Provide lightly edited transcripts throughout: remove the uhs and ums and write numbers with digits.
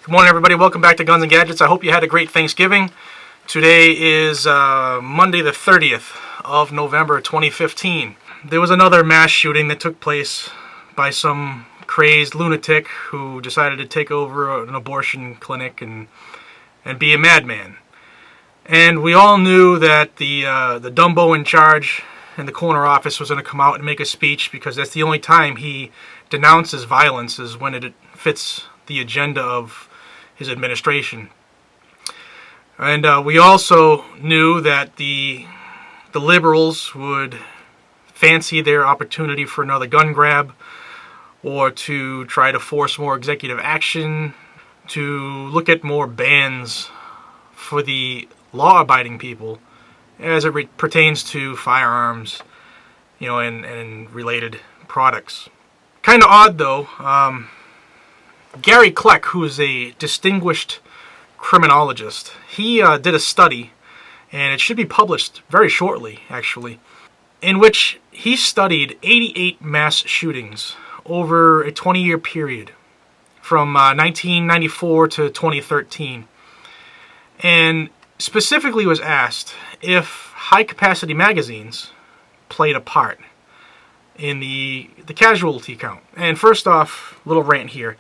Good morning, everybody. Welcome back to Guns and Gadgets. I hope you had a great Thanksgiving. Today is Monday the 30th of November 2015. There was another mass shooting that took place by some crazed lunatic who decided to take over an abortion clinic and be a madman. And we all knew that the Dumbo in charge in the corner office was going to come out and make a speech, because that's the only time he denounces violence, is when it fits the agenda of his administration. And we also knew that the liberals would fancy their opportunity for another gun grab, or to try to force more executive action, to look at more bans for the law-abiding people as it pertains to firearms, and related products. Kind of odd, though. Gary Kleck, who is a distinguished criminologist, he did a study, and it should be published very shortly, actually, in which he studied 88 mass shootings over a 20-year period from 1994 to 2013, and specifically was asked if high-capacity magazines played a part in the casualty count. And first off, little rant here.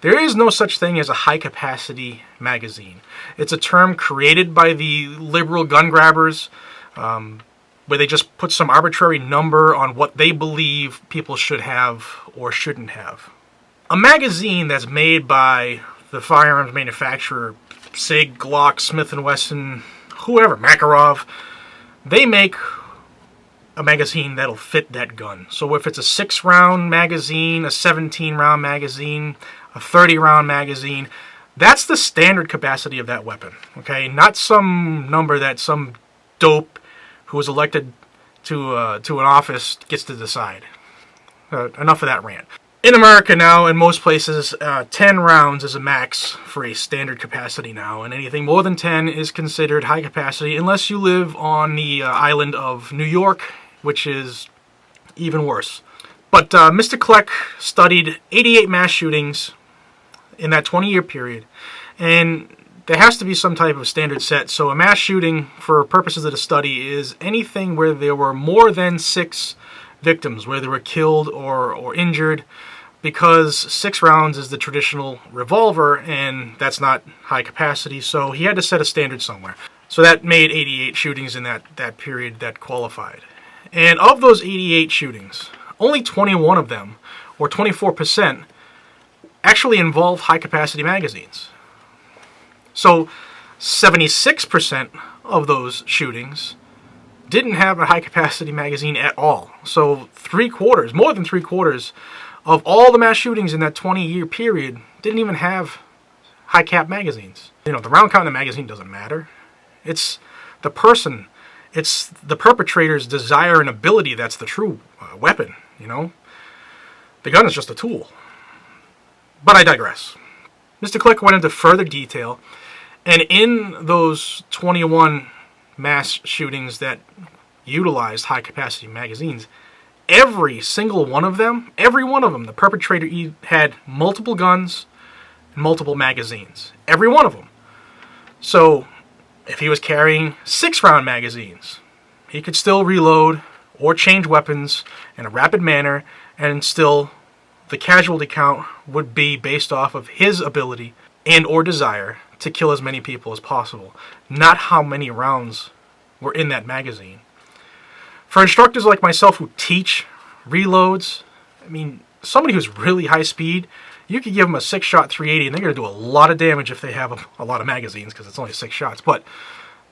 There is no such thing as a high-capacity magazine. It's a term created by the liberal gun grabbers, where they just put some arbitrary number on what they believe people should have or shouldn't have. A magazine that's made by the firearms manufacturer, Sig, Glock, Smith & Wesson, whoever, Makarov, they make a magazine that'll fit that gun. So if it's a 6-round magazine, a 17-round magazine, a 30-round magazine, that's the standard capacity of that weapon, okay? Not some number that some dope who was elected to an office gets to decide. Enough of that rant. In America now, in most places, 10 rounds is a max for a standard capacity now, and anything more than 10 is considered high capacity, unless you live on the island of New York, which is even worse. But Mr. Kleck studied 88 mass shootings in that 20-year period, and there has to be some type of standard set. So a mass shooting, for purposes of the study, is anything where there were more than 6 victims, where they were killed or injured, because 6 rounds is the traditional revolver, and that's not high capacity, so he had to set a standard somewhere. So that made 88 shootings in that period that qualified. And of those 88 shootings, only 21 of them, or 24%, actually involved high-capacity magazines. So 76% of those shootings didn't have a high-capacity magazine at all. So more than three-quarters of all the mass shootings in that 20-year period didn't even have high-cap magazines. The round count in the magazine doesn't matter. It's the person, it's the perpetrator's desire and ability that's the true weapon, The gun is just a tool. But I digress. Mr. Kleck went into further detail, and in those 21 mass shootings that utilized high-capacity magazines, every single one of them, the perpetrator had multiple guns and multiple magazines. Every one of them. So, if he was carrying 6-round magazines, he could still reload or change weapons in a rapid manner, and still the casualty count would be based off of his ability and or desire to kill as many people as possible, not how many rounds were in that magazine. For instructors like myself who teach reloads, somebody who's really high speed, you could give them a 6-shot 380 and they're going to do a lot of damage if they have a lot of magazines, because it's only 6 shots, but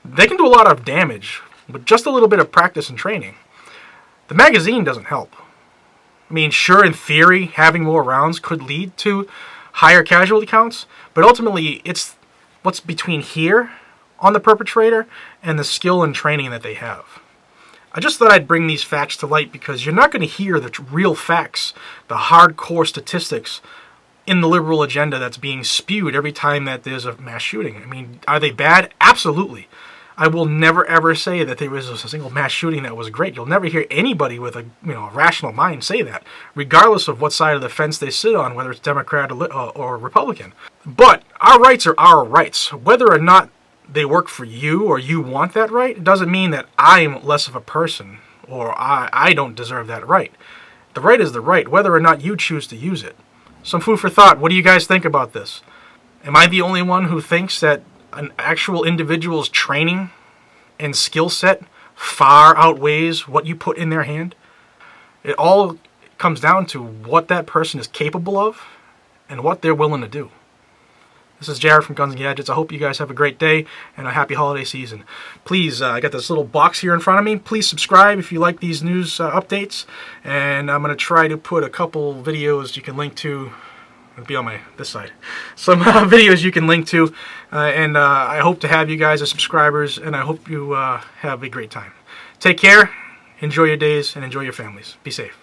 they can do a lot of damage with just a little bit of practice and training. The magazine doesn't help. Sure, in theory, having more rounds could lead to higher casualty counts, but ultimately it's what's between here on the perpetrator and the skill and training that they have. I just thought I'd bring these facts to light, because you're not going to hear the real facts, the hardcore statistics in the liberal agenda that's being spewed every time that there's a mass shooting. Are they bad? Absolutely. I will never ever say that there was a single mass shooting that was great. You'll never hear anybody with a rational mind say that, regardless of what side of the fence they sit on, whether it's Democrat or Republican. But our rights are our rights. Whether or not they work for you or you want that right, it doesn't mean that I'm less of a person or I don't deserve that right. The right is the right, whether or not you choose to use it. Some food for thought. What do you guys think about this? Am I the only one who thinks that an actual individual's training and skill set far outweighs what you put in their hand? It all comes down to what that person is capable of and what they're willing to do. This is Jared from Guns and Gadgets. I hope you guys have a great day and a happy holiday season. Please, I got this little box here in front of me. Please subscribe if you like these news updates. And I'm going to try to put a couple videos you can link to. It'll be on this side. Some videos you can link to. And I hope to have you guys as subscribers. And I hope you have a great time. Take care. Enjoy your days and enjoy your families. Be safe.